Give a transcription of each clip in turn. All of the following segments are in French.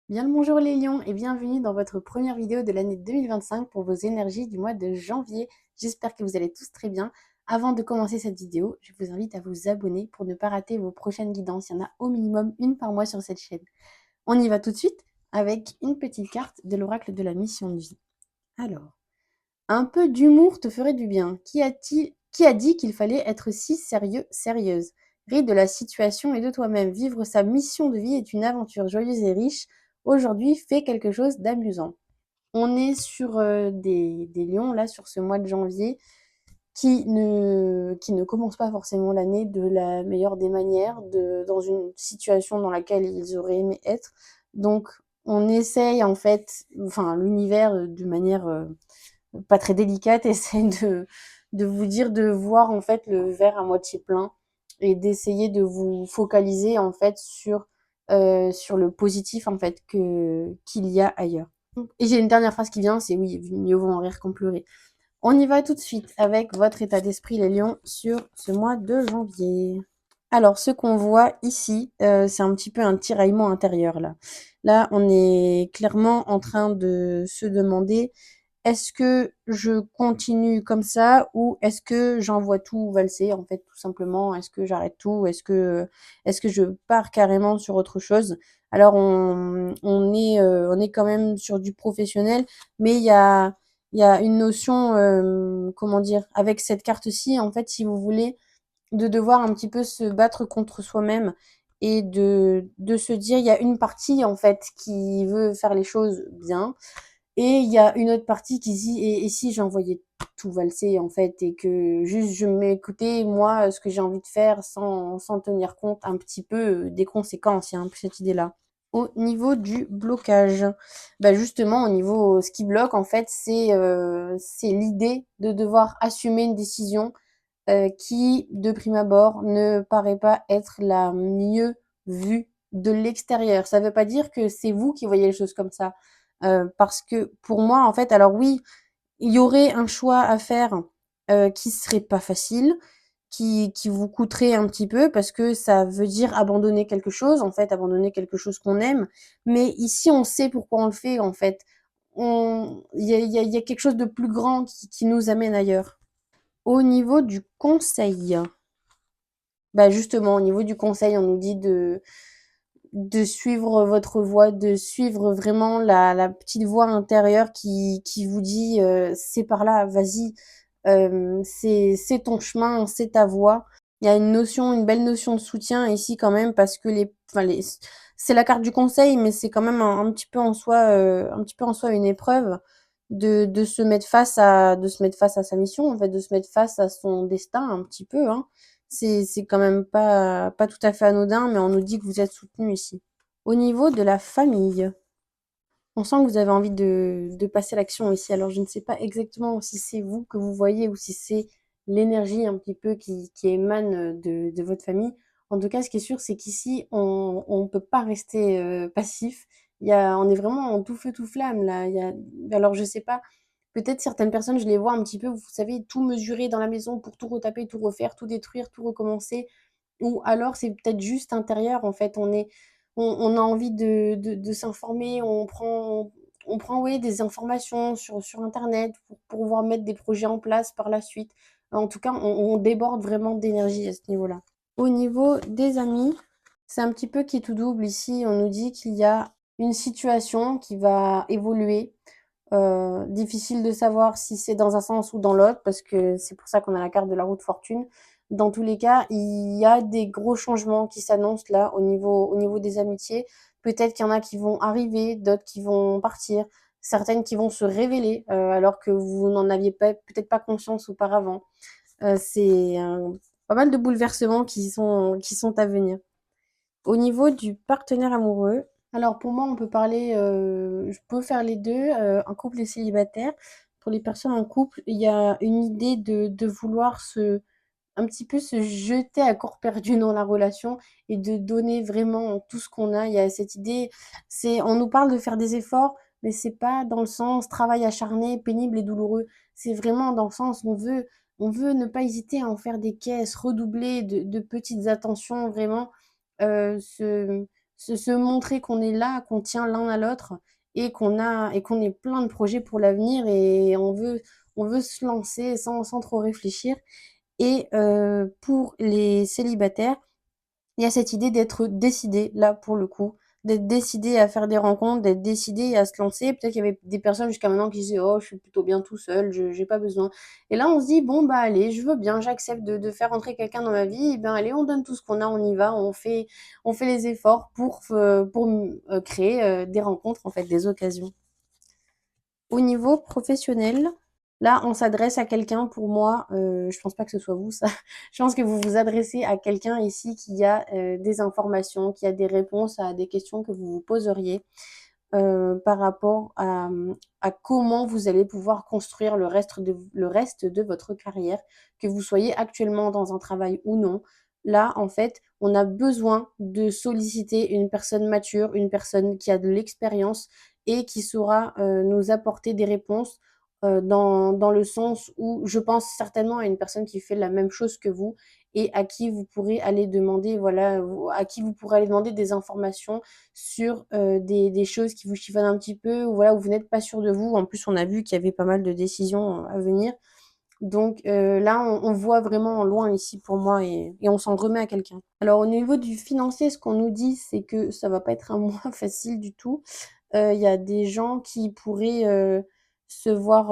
Bien le bonjour les lions et bienvenue dans votre première vidéo de l'année 2025 pour vos énergies du mois de janvier. J'espère que vous allez tous très bien. Avant de commencer cette vidéo, je vous invite à vous abonner pour ne pas rater vos prochaines guidances. Il y en a au minimum une par mois sur cette chaîne. On y va tout de suite avec une petite carte de l'oracle de la mission de vie. Alors, un peu d'humour te ferait du bien. Qui a dit qu'il fallait être si sérieux, sérieuse? Rire de la situation et de toi-même. Vivre sa mission de vie est une aventure joyeuse et riche. Aujourd'hui, fais quelque chose d'amusant. On est sur des lions, là, sur ce mois de janvier, qui ne commencent pas forcément l'année de la meilleure des manières, dans une situation dans laquelle ils auraient aimé être. Donc, on essaye, en fait, enfin, l'univers, de manière pas très délicate, essaie de vous dire de voir en fait le verre à moitié plein et d'essayer de vous focaliser en fait sur le positif en fait qu'il y a ailleurs. Et j'ai une dernière phrase qui vient, c'est oui, mieux vaut en rire qu'en pleurer. On y va tout de suite avec votre état d'esprit les lions sur ce mois de janvier. Alors, ce qu'on voit ici, c'est un petit peu un tiraillement intérieur là. Là, on est clairement en train de se demander est-ce que je continue comme ça ou est-ce que j'envoie tout valser en fait tout simplement? Est-ce que j'arrête tout? Est-ce que je pars carrément sur autre chose? Alors on est quand même sur du professionnel, mais il y a une notion, comment dire? Avec cette carte-ci, en fait, si vous voulez, de devoir un petit peu se battre contre soi-même et de se dire: «Il y a une partie, en fait, qui veut faire les choses bien et il y a une autre partie qui dit et si j'envoyais tout valser en fait et que juste je m'écoutais moi ce que j'ai envie de faire sans tenir compte un petit peu des conséquences, il y a un peu cette idée-là. Au niveau du blocage, bah justement au niveau ce qui bloque en fait c'est l'idée de devoir assumer une décision qui de prime abord ne paraît pas être la mieux vue de l'extérieur. Ça veut pas dire que c'est vous qui voyez les choses comme ça. Parce que pour moi, en fait, alors oui, il y aurait un choix à faire qui serait pas facile, qui vous coûterait un petit peu parce que ça veut dire abandonner quelque chose, en fait, abandonner quelque chose qu'on aime. Mais ici, on sait pourquoi on le fait, en fait. Il y a quelque chose de plus grand qui nous amène ailleurs. Au niveau du conseil, bah justement, au niveau du conseil, on nous dit de suivre votre voie, de suivre vraiment la petite voix intérieure qui vous dit c'est par là, vas-y, c'est ton chemin, c'est ta voie. Il y a une belle notion de soutien ici quand même parce que c'est la carte du conseil, mais c'est quand même un petit peu en soi, un petit peu en soi une épreuve de se mettre face à sa mission, en fait, de se mettre face à son destin un petit peu, hein. C'est quand même pas tout à fait anodin, mais on nous dit que vous êtes soutenu ici. Au niveau de la famille, on sent que vous avez envie de passer à l'action ici. Alors je ne sais pas exactement si c'est vous que vous voyez ou si c'est l'énergie un petit peu qui émane de votre famille. En tout cas, ce qui est sûr, c'est qu'ici, on ne peut pas rester passif. On est vraiment en tout feu, tout flamme là. Alors je sais pas, peut-être certaines personnes, je les vois un petit peu, vous savez, tout mesurer dans la maison pour tout retaper, tout refaire, tout détruire, tout recommencer. Ou alors c'est peut-être juste intérieur, en fait, on a envie de s'informer, on prend ouais, des informations sur internet pour pouvoir mettre des projets en place par la suite. En tout cas, on déborde vraiment d'énergie à ce niveau-là. Au niveau des amis, c'est un petit peu qui tout double ici. On nous dit qu'il y a une situation qui va évoluer. Difficile de savoir si c'est dans un sens ou dans l'autre, parce que c'est pour ça qu'on a la carte de la roue de fortune. Dans tous les cas, il y a des gros changements qui s'annoncent là au niveau des amitiés. Peut-être qu'il y en a qui vont arriver, d'autres qui vont partir, certaines qui vont se révéler alors que vous n'en aviez peut-être pas conscience auparavant. C'est pas mal de bouleversements qui sont à venir. Au niveau du partenaire amoureux, alors pour moi, on peut parler, je peux faire les 2, en couple et célibataire. Pour les personnes en couple, il y a une idée de vouloir un petit peu se jeter à corps perdu dans la relation et de donner vraiment tout ce qu'on a. Il y a cette idée, on nous parle de faire des efforts, mais c'est pas dans le sens travail acharné, pénible et douloureux. C'est vraiment dans le sens on veut ne pas hésiter à en faire des caisses, redoubler de petites attentions vraiment, se se montrer qu'on est là, qu'on tient l'un à l'autre et qu'on est plein de projets pour l'avenir et on veut se lancer sans trop réfléchir. Et pour les célibataires, il y a cette idée d'être décidé, là, pour le coup, d'être décidé à faire des rencontres, d'être décidé à se lancer. Peut-être qu'il y avait des personnes jusqu'à maintenant qui disaient: «Oh, je suis plutôt bien tout seul, je j'ai pas besoin». Et là, on se dit: «Bon, bah, allez, je veux bien, j'accepte faire entrer quelqu'un dans ma vie. Et ben, allez, on donne tout ce qu'on a, on y va, on fait les efforts pour créer, des rencontres, en fait, des occasions». Au niveau professionnel, là, on s'adresse à quelqu'un pour moi, je pense pas que ce soit vous ça, je pense que vous vous adressez à quelqu'un ici qui a, des informations, qui a des réponses à des questions que vous vous poseriez, par rapport à comment vous allez pouvoir construire le reste de votre carrière, que vous soyez actuellement dans un travail ou non. Là, en fait, on a besoin de solliciter une personne mature, une personne qui a de l'expérience et qui saura, nous apporter des réponses, dans le sens où je pense certainement à une personne qui fait la même chose que vous et à qui vous pourrez aller demander, voilà, à qui vous pourrez aller demander des informations sur, des choses qui vous chiffonnent un petit peu ou voilà, où vous n'êtes pas sûr de vous. En plus, on a vu qu'il y avait pas mal de décisions, à venir. Donc là, on voit vraiment loin ici pour moi et on s'en remet à quelqu'un. Alors au niveau du financier, ce qu'on nous dit, c'est que ça va pas être un mois facile du tout. Il y a des gens qui pourraient, se voir,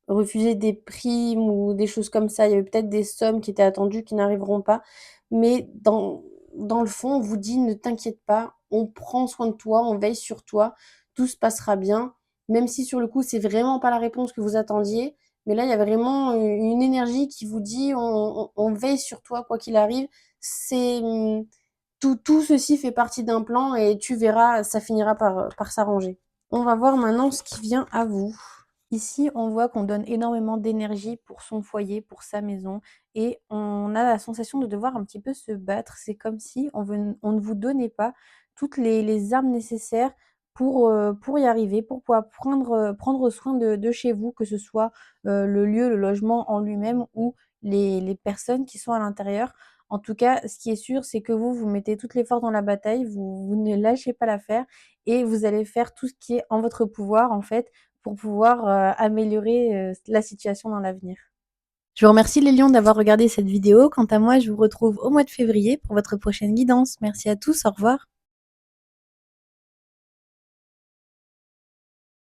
refuser des primes ou des choses comme ça. Il y avait peut-être des sommes qui étaient attendues qui n'arriveront pas. Mais dans le fond, on vous dit: «Ne t'inquiète pas, on prend soin de toi, on veille sur toi, tout se passera bien». Même si sur le coup, c'est vraiment pas la réponse que vous attendiez, mais là, il y a vraiment une énergie qui vous dit: «On veille sur toi quoi qu'il arrive». C'est, tout ceci fait partie d'un plan et tu verras, ça finira par s'arranger. On va voir maintenant ce qui vient à vous. Ici, on voit qu'on donne énormément d'énergie pour son foyer, pour sa maison et on a la sensation de devoir un petit peu se battre. C'est comme si on ne vous donnait pas toutes les armes nécessaires pour y arriver, pour pouvoir prendre soin de chez vous, que ce soit, le lieu, le logement en lui-même ou les personnes qui sont à l'intérieur. En tout cas, ce qui est sûr, c'est que vous mettez toutes les forces dans la bataille, vous ne lâchez pas l'affaire et vous allez faire tout ce qui est en votre pouvoir, en fait, pour pouvoir, améliorer, la situation dans l'avenir. Je vous remercie les lions d'avoir regardé cette vidéo. Quant à moi, je vous retrouve au mois de février pour votre prochaine guidance. Merci à tous, au revoir.